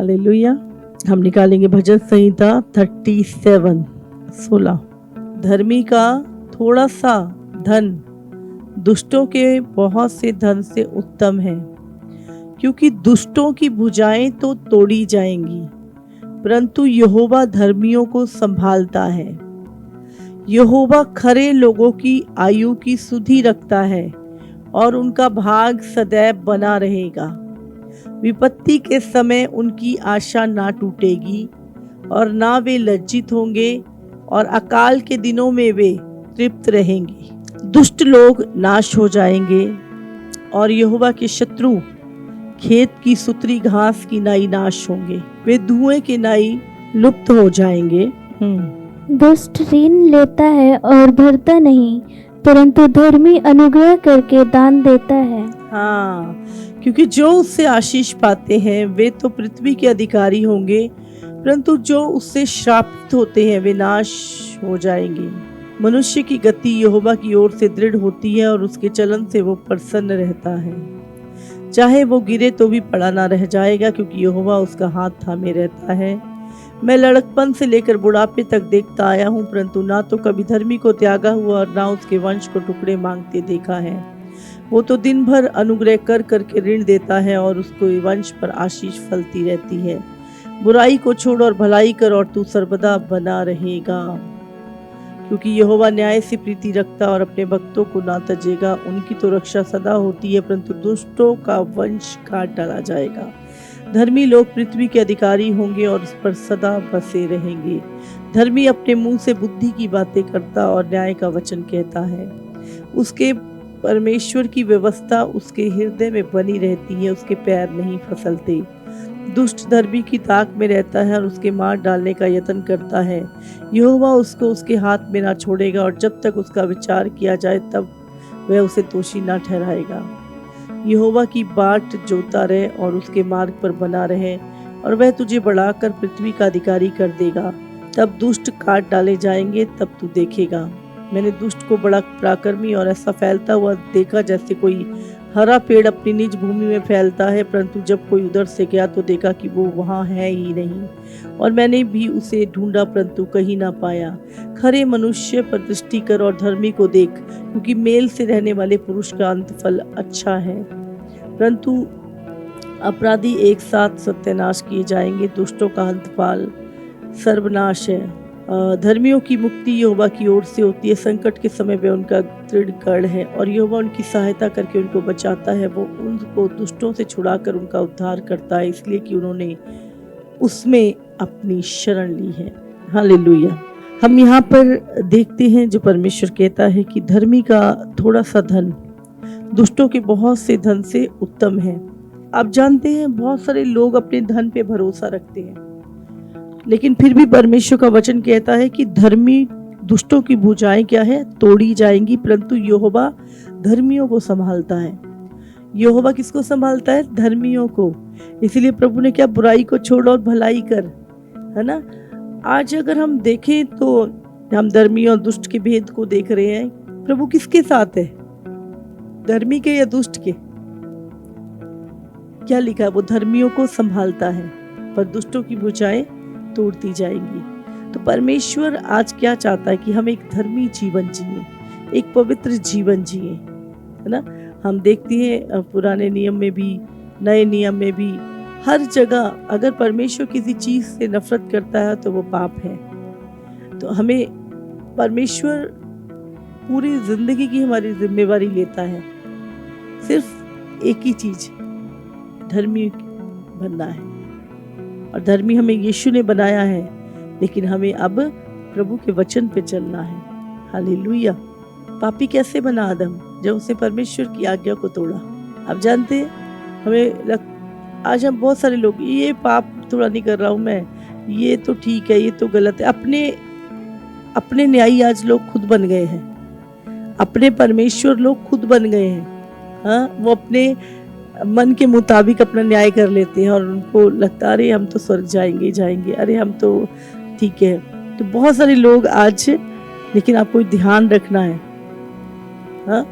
Hallelujah. हम निकालेंगे भजन संहिता 37:16। धर्मी का थोड़ा सा धन दुष्टों के बहुत से धन से उत्तम है, क्योंकि दुष्टों की भुजाएं तो तोड़ी जाएंगी, परंतु यहोवा धर्मियों को संभालता है। यहोवा खरे लोगों की आयु की सुधि रखता है और उनका भाग सदैव बना रहेगा। विपत्ति के समय उनकी आशा ना टूटेगी और ना वे लज्जित होंगे, और अकाल के दिनों में वे तृप्त रहेंगे। दुष्ट लोग नाश हो जाएंगे और यहोवा के शत्रु खेत की सुतरी घास की नाई नाश होंगे। वे धुएं के नाई लुप्त हो जाएंगे। दुष्ट ऋण लेता है और भरता नहीं, परंतु धर्मी अनुग्रह करके दान देता है। हाँ, क्योंकि जो उससे आशीष पाते हैं वे तो पृथ्वी के अधिकारी होंगे, परंतु जो उससे श्रापित होते हैं वे नाश हो जाएंगे। मनुष्य की गति यहोवा की ओर से दृढ़ होती है और उसके चलन से वो प्रसन्न रहता है। चाहे वो गिरे तो भी पड़ा ना रह जाएगा, क्योंकि यहोवा उसका हाथ थामे रहता है। मैं लड़कपन से लेकर बुढ़ापे तक देखता आया हूँ, परंतु ना तो कभी धर्मी को त्यागा हुआ और ना उसके वंश को टुकड़े मांगते देखा है। वो तो दिन भर अनुग्रह कर करके ऋण देता है और उसको वंश पर आशीष फलती रहती है। बुराई को छोड़ और भलाई कर और तू सर्वदा बना रहेगा, क्योंकि यहोवा न्याय से प्रीति रखता और अपने भक्तों को ना तजेगा। उनकी तो रक्षा सदा होती है, परंतु दुष्टों का वंश काट डाला जाएगा। धर्मी लोग पृथ्वी के अधिकारी होंगे और उस पर सदा बसे रहेंगे। धर्मी अपने मुंह से बुद्धि की बातें करता और न्याय का वचन कहता है। उसके परमेश्वर की व्यवस्था उसके हृदय में बनी रहती है, उसके पैर नहीं फिसलते। दुष्ट धर्मी की ताक में रहता है और उसके मार डालने का यत्न करता है। यहोवा उसको उसके हाथ में ना छोड़ेगा, और जब तक उसका विचार किया जाए तब वह उसे दोषी ना ठहराएगा। यहोवा की बाट जोता रहे और उसके मार्ग पर बना रहे, और वह तुझे बढ़ाकर पृथ्वी का अधिकारी कर देगा। तब दुष्ट काट डाले जाएंगे, तब तू देखेगा। मैंने दुष्ट को बड़ा पराक्रमी और ऐसा फैलता हुआ देखा जैसे कोई हरा पेड़ अपनी निज भूमि में फैलता है, परंतु जब कोई उधर से गया तो देखा कि वो वहाँ है ही नहीं। और मैंने भी उसे ढूंढा, परंतु कहीं ना पाया। खरे मनुष्य पर दृष्टि कर और धर्मी को देख, क्योंकि मेल से रहने वाले पुरुष का अंतफल अच्छा है। परंतु अपराधी एक साथ सत्यानाश किए जाएंगे, दुष्टों का अंतफल सर्वनाश है। धर्मियों की मुक्ति यहोवा की ओर से होती है। संकट के समय वे उनका दृढ़ गढ़ है, और यहोवा उनकी सहायता करके उनको बचाता है। वो उनको दुष्टों से छुड़ाकर उनका उद्धार करता है, इसलिए कि उन्होंने उसमें अपनी शरण ली है। हालेलुया। हम यहाँ पर देखते हैं जो परमेश्वर कहता है कि धर्मी का थोड़ा सा धन दुष्टों के बहुत से धन से उत्तम है। आप जानते हैं बहुत सारे लोग अपने धन पे भरोसा रखते हैं, लेकिन फिर भी परमेश्वर का वचन कहता है कि धर्मी दुष्टों की भुजाएं क्या है, तोड़ी जाएंगी, परंतु यहोवा धर्मियों को संभालता है। यहोवा किसको संभालता है? धर्मियों को। इसलिए प्रभु ने क्या, बुराई को छोड़ और भलाई कर, है ना। आज अगर हम देखें तो हम धर्मी और दुष्ट के भेद को देख रहे हैं। प्रभु किसके साथ है, धर्मी के या दुष्ट के? क्या लिखा है? वो धर्मियों को संभालता है, पर दुष्टों की भुजाएं तोड़ती जाएंगी। तो परमेश्वर आज क्या चाहता है कि हम एक धर्मी जीवन जिए, एक पवित्र जीवन जिए, है ना। हम देखते हैं पुराने नियम में भी, नए नियम में भी, हर जगह अगर परमेश्वर किसी चीज से नफरत करता है तो वो पाप है। तो हमें परमेश्वर पूरी जिंदगी की हमारी जिम्मेवारी लेता है। सिर्फ एक ही चीज, धर्मी बनना है, और धर्मी हमें यीशु ने बनाया है, लेकिन हमें अब प्रभु के वचन पे चलना है। हालेलुया। पापी कैसे बना आदम? जब उसने परमेश्वर की आज्ञा को तोड़ा। आप जानते हैं आज हम बहुत सारे लोग, ये पाप थोड़ा नहीं कर रहा हूँ मैं, ये तो ठीक है, ये तो गलत है। अपने न्यायी आज लोग खुद बन गए हैं, अपने परमेश्वर लोग खुद बन गए हैं। हाँ, वो अपने मन के मुताबिक अपना न्याय कर लेते हैं और उनको लगता अरे हम तो स्वर्ग जाएंगे, अरे हम तो ठीक है। तो बहुत सारे लोग आज, लेकिन आपको ध्यान रखना है। हाँ,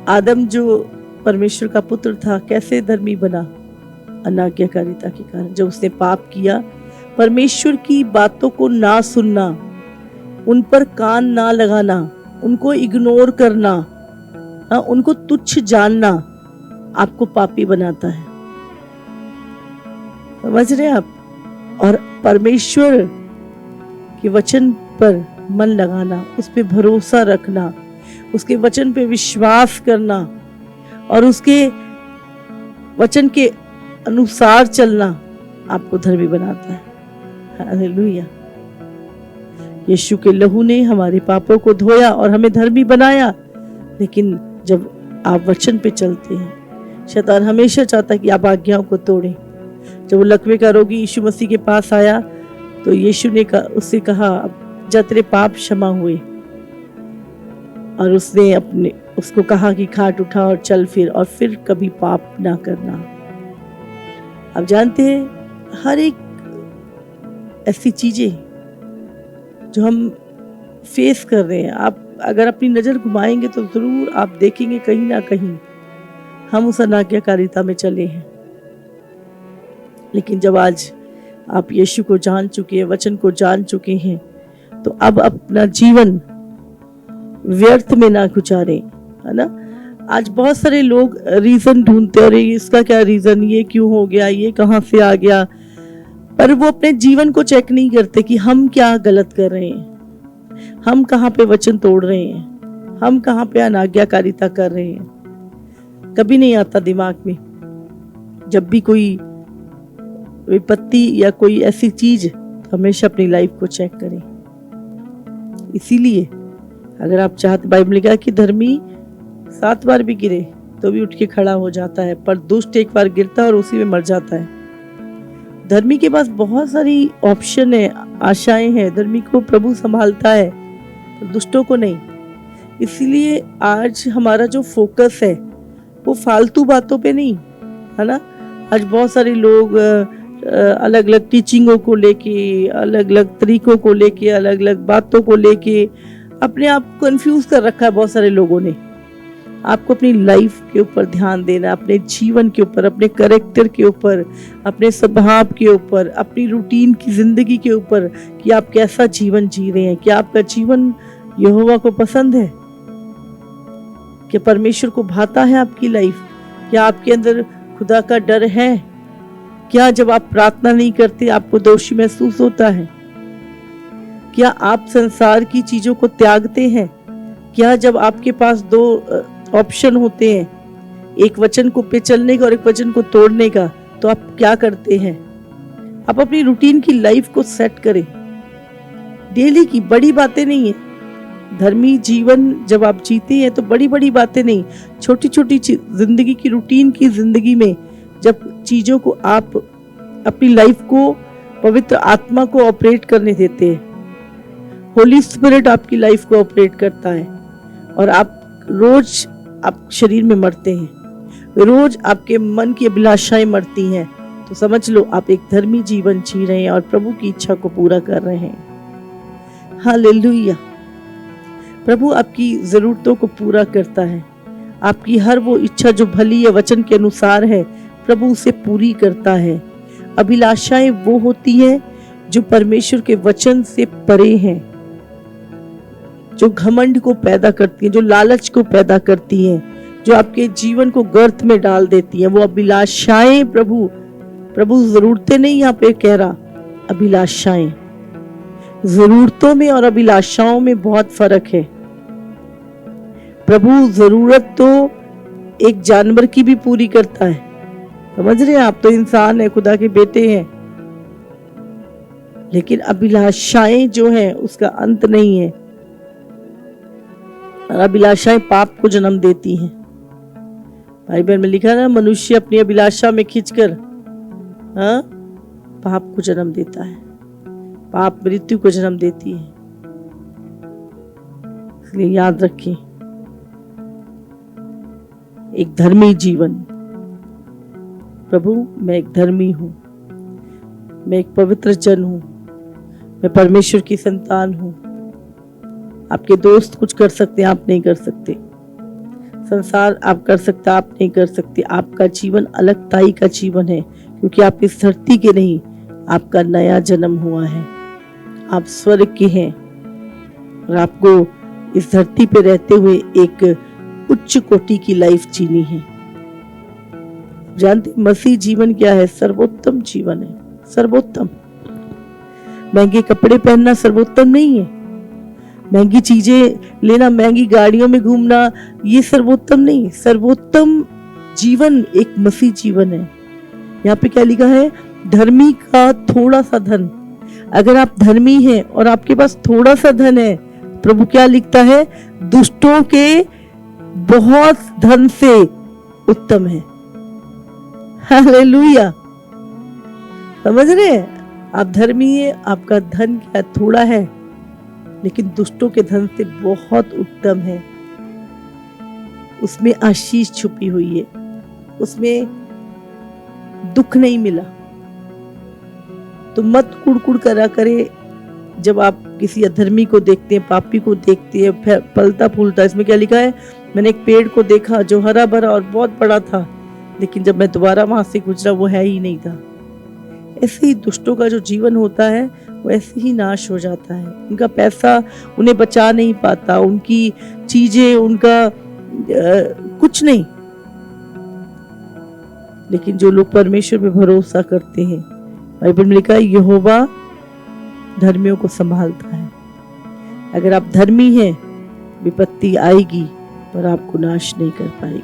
आदम जो परमेश्वर का पुत्र था कैसे धर्मी बना? अनाज्ञाकारिता के कारण। जब उसने पाप किया, परमेश्वर की बातों को ना सुनना, उन पर कान ना लगाना, उनको इग्नोर करना, उनको तुच्छ जानना आपको पापी बनाता है। समझ रहे हैं आप? और परमेश्वर के वचन पर मन लगाना, उस पे भरोसा रखना, उसके वचन पे विश्वास करना और उसके वचन के अनुसार चलना आपको धर्मी बनाता है। हालेलुया। यीशु के लहू ने हमारे पापों को धोया और हमें धर्मी बनाया। लेकिन जब आप वचन पे चलते हैं, शैतान हमेशा चाहता है कि आप आज्ञाओं को तोड़ें। जब वो लकवे का रोगी यीशु मसीह के पास आया तो यीशु ने उससे कहा, जा तेरे पाप क्षमा हुए, और उसने उसको कहा कि खाट उठा और चल फिर कभी पाप ना करना। आप जानते हैं, हर एक ऐसी चीजें जो हम फेस कर रहे हैं, आप अगर अपनी नजर घुमाएंगे तो जरूर आप देखेंगे कहीं ना कहीं हम उस अनाज्ञाकारिता में चले हैं। लेकिन जब आज आप यीशु को जान चुके हैं, वचन को जान चुके हैं, तो अब अपना जीवन व्यर्थ में ना गुजारें, है ना। आज बहुत सारे लोग रीजन ढूंढते हैं, अरे इसका क्या रीजन, ये क्यों हो गया, ये कहां से आ गया, पर वो अपने जीवन को चेक नहीं करते कि हम क्या गलत कर रहे हैं, हम कहाँ पे वचन तोड़ रहे हैं, हम कहाँ पे अनाज्ञाकारिता कर रहे हैं। कभी नहीं आता दिमाग में। जब भी कोई विपत्ति या कोई ऐसी चीज, तो हमेशा अपनी लाइफ को चेक करें। इसीलिए अगर आप चाहते, बाइबल में लिखा है कि धर्मी 7 बार भी गिरे तो भी उठ के खड़ा हो जाता है, पर दुष्ट एक बार गिरता है और उसी में मर जाता है। धर्मी के पास बहुत सारी ऑप्शन है, आशाएं हैं, धर्मी को प्रभु संभालता है, पर दुष्टों को नहीं। इसीलिए आज हमारा जो फोकस है वो फालतू बातों पे नहीं, है ना। आज बहुत सारे लोग अलग अलग टीचिंगों को लेके, अलग अलग तरीकों को लेके, अलग अलग बातों को लेके अपने आप को कंफ्यूज कर रखा है बहुत सारे लोगों ने। आपको अपनी लाइफ के ऊपर ध्यान देना, अपने जीवन के ऊपर, अपने कैरेक्टर के ऊपर, अपने स्वभाव के ऊपर, अपनी रूटीन की जिंदगी के ऊपर, कि आप कैसा जीवन जी रहे हैं। क्या आपका जीवन यहोवा को पसंद है? क्या परमेश्वर को भाता है आपकी लाइफ? क्या आपके अंदर खुदा का डर है? क्या जब आप प्रार्थना नहीं करते आपको दोषी महसूस होता है? क्या आप संसार की चीजों को त्यागते हैं? क्या जब आपके पास 2 ऑप्शन होते हैं, एक वचन को पे चलने का और एक वचन को तोड़ने का, तो आप क्या करते हैं? आप अपनी रूटीन की लाइफ को सेट करें। डेली की बड़ी बातें नहीं है। धर्मी जीवन जब आप जीते हैं तो बड़ी बड़ी बातें नहीं, छोटी छोटी जिंदगी की, रूटीन की जिंदगी में जब चीजों को आप अपनी लाइफ को पवित्र आत्मा को ऑपरेट करने देते हैं, होली स्पिरिट आपकी लाइफ को ऑपरेट करता है, और आप रोज आप शरीर में मरते हैं, रोज आपके मन की अभिलाषाएं मरती हैं, तो समझ लो आप एक धर्मी जीवन जी रहे हैं और प्रभु की इच्छा को पूरा कर रहे हैं। हालेलुया। प्रभु आपकी जरूरतों को पूरा करता है। आपकी हर वो इच्छा जो भली या वचन के अनुसार है, प्रभु उसे पूरी करता है। अभिलाषाएं वो होती है जो परमेश्वर के वचन से परे हैं, जो घमंड को पैदा करती है, जो लालच को पैदा करती है, जो आपके जीवन को गर्त में डाल देती है। वो अभिलाषाएं प्रभु जरूरतें नहीं, यहाँ पे कह रहा अभिलाषाएं। जरूरतों में और अभिलाषाओं में बहुत फर्क है। प्रभु जरूरत तो एक जानवर की भी पूरी करता है, समझ रहे हैं आप। तो इंसान है, खुदा के बेटे हैं, लेकिन अभिलाषाएं जो है उसका अंत नहीं है। और अभिलाषाएं पाप को जन्म देती हैं। बाइबल में लिखा ना, मनुष्य अपनी अभिलाषा में खींचकर पाप को जन्म देता है, पाप मृत्यु को जन्म देती है। इसलिए याद रखिए, एक धर्मी जीवन, प्रभु मैं एक धर्मी हूं, मैं एक पवित्र जन हूं, मैं परमेश्वर की संतान हूं। आपके दोस्त कुछ कर सकते हैं, आप नहीं कर सकते। संसार आप कर सकते, आप नहीं कर सकते। आपका जीवन अलगताई का जीवन है, क्योंकि आप इस धरती के नहीं, आपका नया जन्म हुआ है, आप स्वर्ग के हैं और आपको इस धरती पे रहते हुए एक उच्च कोटि की लाइफ जीनी है। जानते मसीह जीवन क्या है? सर्वोत्तम जीवन है, सर्वोत्तम। महंगे कपड़े पहनना सर्वोत्तम नहीं है, महंगी चीजें लेना, महंगी गाड़ियों में घूमना, ये सर्वोत्तम नहीं। सर्वोत्तम जीवन एक मसीह जीवन है। यहाँ पे क्या लिखा है? धर्मी का थोड़ा सा धन। अगर आप धर्मी हैं और आपके पास थोड़ा सा धन है, प्रभु क्या लिखता है? दुष्टों के बहुत धन से उत्तम है। हालेलुया, समझ रहे हैं? आप धर्मी है, आपका धन क्या थोड़ा है, लेकिन दुष्टों के धन से बहुत उत्तम है। उसमें आशीष छुपी हुई है, उसमें दुख नहीं मिला। तो मत कुड़कुड़ करा करे जब आप किसी अधर्मी को देखते हैं, पापी को देखते हैं पलता फूलता। इसमें क्या लिखा है? मैंने एक पेड़ को देखा जो हरा भरा और बहुत बड़ा था, लेकिन जब मैं दोबारा वहां से गुजरा वो है ही नहीं था। ऐसे ही दुष्टों का जो जीवन होता है वो ऐसे ही नाश हो जाता है। उनका पैसा उन्हें बचा नहीं पाता, उनकी चीजें, उनका कुछ नहीं। लेकिन जो लोग परमेश्वर पे भरोसा करते हैं, बाइबल में लिखा है यहोवा धर्मियों को संभालता है। अगर आप धर्मी हैं, विपत्ति आएगी पर आपको नाश नहीं कर पाएगी।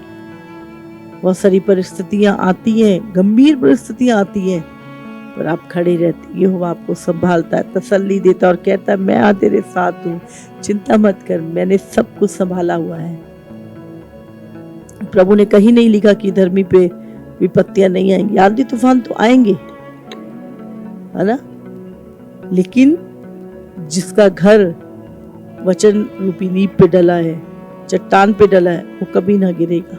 बहुत सारी परिस्थितियां आती हैं, गंभीर परिस्थितियां आती हैं, पर आप खड़े रहते। यहोवा आपको संभालता है, तसल्ली देता और कहता है मैं तेरे साथ हूँ, चिंता मत कर, मैंने सब कुछ संभाला हुआ है। प्रभु ने कहीं नहीं लिखा कि धर्मी पे विपत्तियां नहीं आएंगी। आंधी तूफान तो आएंगे, है ना, लेकिन जिसका घर वचन रूपी नींव पे डला है, चट्टान पे डला है, वो कभी ना गिरेगा।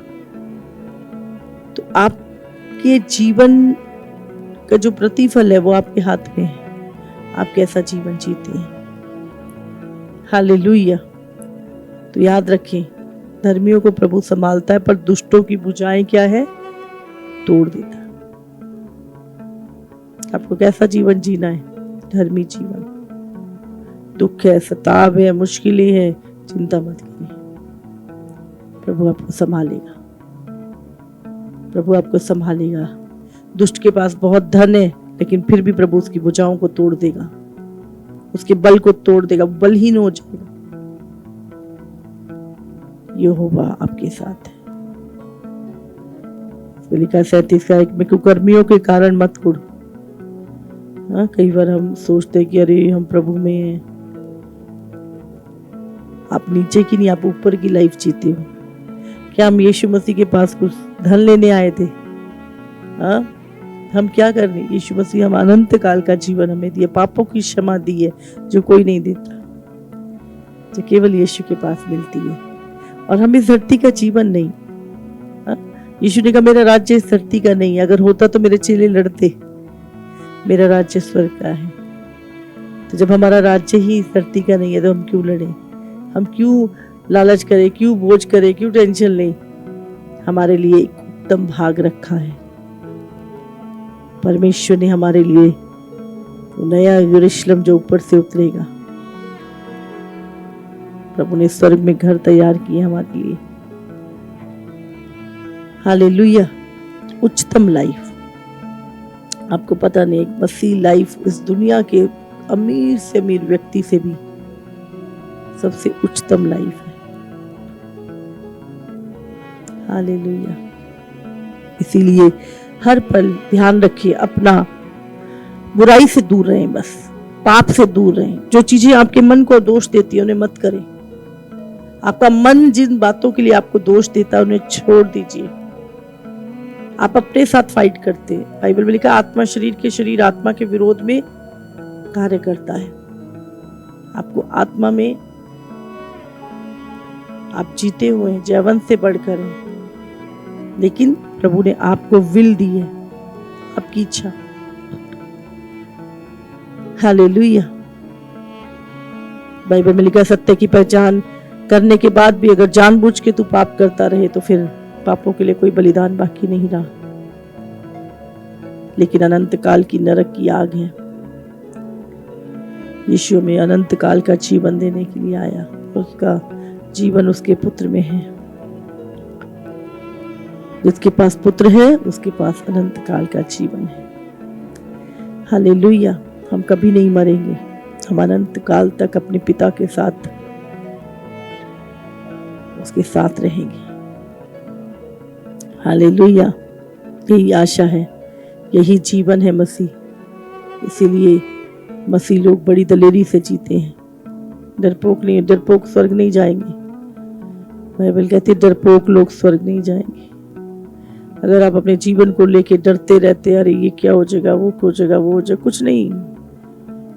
तो आपके जीवन का जो प्रतिफल है वो आपके हाथ में है, आप कैसा जीवन जीते हैं। हालेलुया। तो याद रखें, धर्मियों को प्रभु संभालता है, पर दुष्टों की भुजाएं क्या है? तोड़ देता है। आपको कैसा जीवन जीना है? धर्मी जीवन। दुख है, सताव है, मुश्किलें है, चिंता मत करिए, प्रभु आपको संभालेगा, प्रभु आपको संभालेगा। दुष्ट के पास बहुत धन है, लेकिन फिर भी प्रभु उसकी भुजाओं को तोड़ देगा, उसके बल को तोड़ देगा, बलहीन हो जाएगा। यहोवा आपके साथ है। लिखा 37 में, कुकर्मियों के कारण मत कुड़। हाँ, कई बार हम सोचते हैं कि अरे हम प्रभु में हैं। आप नीचे की नहीं, आप ऊपर की लाइफ जीते हो। क्या हम यीशु मसीह के पास कुछ धन लेने आए थे? हाँ, हम क्या कर रहे? यीशु मसीह हम अनंत काल का जीवन हमें दिया, पापों की क्षमा दी है जो कोई नहीं देता, जो केवल यीशु के पास मिलती है। और हम इस धरती का जीवन नहीं। यीशु ने कहा मेरा राज्य इस धरती का नहीं, अगर होता तो मेरे चेले लड़ते, मेरा राज्य स्वर्ग का है। तो जब हमारा राज्य ही इस धरती का नहीं है तो हम क्यों लड़े? हम क्यों लालच करें, क्यों बोझ करें, क्यों टेंशन लें? हमारे लिए एक उत्तम भाग रखा है। परमेश्वर ने हमारे लिए नया यरूशलेम जो ऊपर से उतरेगा, प्रभु ने स्वर्ग में घर तैयार किए हमारे लिए। हालेलुया। उच्चतम लाइफ, आपको पता नहीं, एक मसीह लाइफ इस दुनिया के अमीर से अमीर व्यक्ति से भी सबसे उच्चतम लाइफ है। हालेलुया। इसीलिए हर पल ध्यान रखिए, अपना बुराई से दूर रहें, बस पाप से दूर रहें। जो चीजें आपके मन को दोष देती है उन्हें मत करें। आपका मन जिन बातों के लिए आपको दोष देता है उन्हें छोड़ दीजिए। आप अपने साथ फाइट करते हैं। बाइबल में लिखा आत्मा शरीर के, शरीर आत्मा के विरोध में कार्य करता है। आपको आत्मा में आप जीते हुए हैं, जयवंत से बढ़कर हैं, लेकिन प्रभु ने आपको विल दी है, आपकी इच्छा। हालेलुया। बाइबल में लिखा सत्य की पहचान करने के बाद भी अगर जानबूझ के तू पाप करता रहे तो फिर पापों के लिए कोई बलिदान बाकी नहीं रहा। लेकिन अनंत काल की नरक की आग है। यीशु में अनंत काल का जीवन देने के लिए आया, उसका जीवन उसके पुत्र में है। जिसके पास पुत्र है उसके पास अनंत काल का जीवन है। हालेलुया। हम कभी नहीं मरेंगे, हम अनंत काल तक अपने पिता के साथ उसके साथ रहेंगे। हालेलुया। यही आशा है, यही जीवन है मसीह। इसीलिए मसीह लोग बड़ी दलेरी से जीते हैं, डरपोक नहीं। डरपोक स्वर्ग नहीं जाएंगे। बाइबल कहती है डरपोक लोग स्वर्ग नहीं जाएंगे। अगर आप अपने जीवन को लेके डरते रहते, अरे ये क्या हो जाएगा, वो हो जाएगा, वो हो जाएगा, कुछ नहीं।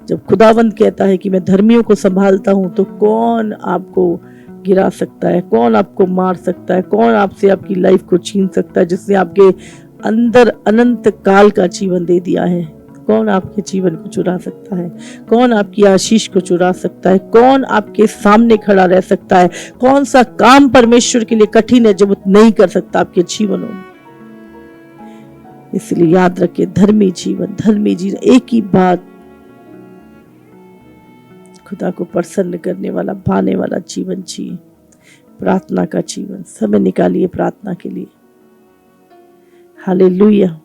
जब खुदावंद कहता है कि मैं धर्मियों को संभालता हूं, तो कौन आपको गिरा सकता है, कौन आपको मार सकता है, कौन आपसे आपकी लाइफ को छीन सकता है, जिसने आपके अंदर अनंत काल का जीवन दे दिया है। कौन आपके जीवन को चुरा सकता है, कौन आपकी आशीष को चुरा सकता है, कौन आपके सामने खड़ा रह सकता है। कौन सा काम परमेश्वर के लिए कठिन है जो वो नहीं कर सकता आपके जीवनों में। इसलिए याद रखिए, धर्मी जीवन एक ही बात, खुदा को प्रसन्न करने वाला, भाने वाला जीवन जिए। प्रार्थना का जीवन, समय निकालिए प्रार्थना के लिए। हालेलुया।